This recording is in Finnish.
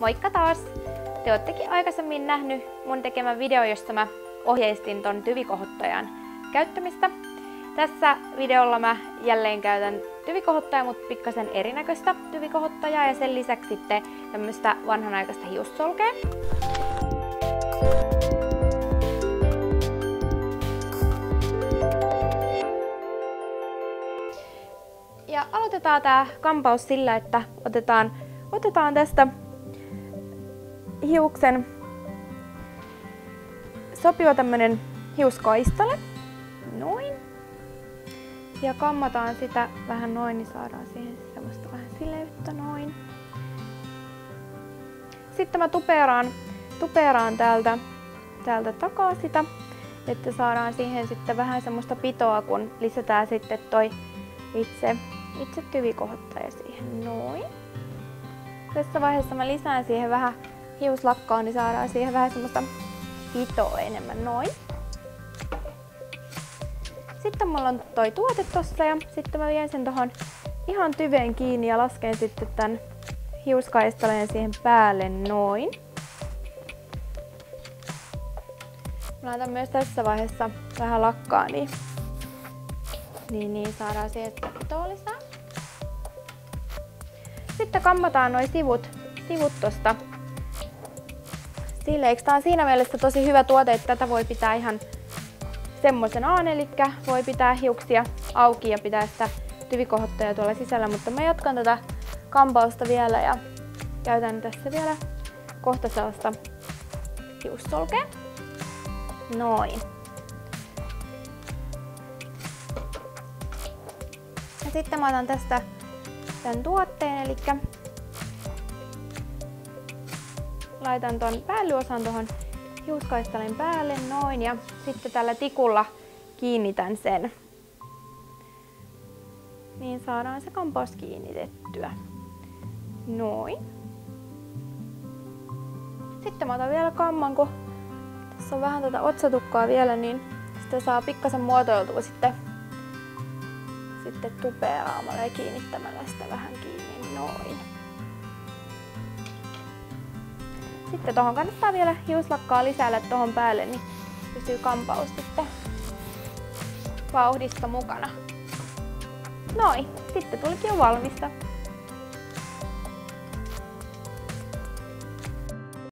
Moikka taas! Te oottekin aikaisemmin nähnyt mun tekemän video, jossa mä ohjeistin ton tyvikohottajan käyttämistä. Tässä videolla mä jälleen käytän tyvikohottajaa, mutta pikkasen erinäköistä tyvikohottajaa ja sen lisäksi sitten tämmöistä vanhanaikaista hiussolkea. Ja aloitetaan tää kampaus sillä, että otetaan tästä hiuksen sopiva tämmönen hiuskaistale. Noin. Ja kammataan sitä vähän noin, niin saadaan siihen semmoista vähän sileyttä noin. Sitten mä tupeeraan täältä takaa sitä, että saadaan siihen sitten vähän semmoista pitoa, kun lisätään sitten toi itse tyvikohottaja siihen. Noin. Tässä vaiheessa mä lisään siihen vähän hiuslakkaa, niin saadaan siihen vähän semmoista pitoa enemmän. Noin. Sitten mulla on toi tuote tossa ja sitten mä vien sen tohon ihan tyveen kiinni ja lasken sitten tän hiuskaistaleen siihen päälle noin. Mä laitan myös tässä vaiheessa vähän lakkaa, niin saadaan siihen pitoa lisää. Sitten kammataan noi sivut tosta sileiksi. Tää on siinä mielessä tosi hyvä tuote, että tätä voi pitää ihan semmoisenaan, eli voi pitää hiuksia auki ja pitää sitä tyvikohottajaa tuolla sisällä, mutta mä jatkan tätä kampausta vielä ja käytän tässä vielä kohta sellaista hiussolkea. Noin. Ja sitten mä otan tästä tän tuotteen, eli laitan ton päällyosan tuohon hiuskaistaleen päälle noin ja sitten tällä tikulla kiinnitän sen. Niin saadaan se kampaus kiinnitettyä. Noin. Sitten mä otan vielä kamman, kun tässä on vähän tätä otsatukkaa vielä, niin sitä saa pikkasen muotoiltua sitten tupeeraamalla ja kiinnittämällä sitä vähän kiinni. Noin. Sitten tuohon kannattaa vielä hiuslakkaa lisäillä tuohon päälle, niin pysyy kampaus sitten vauhdissa mukana. Noin, sitten tulikin jo valmista.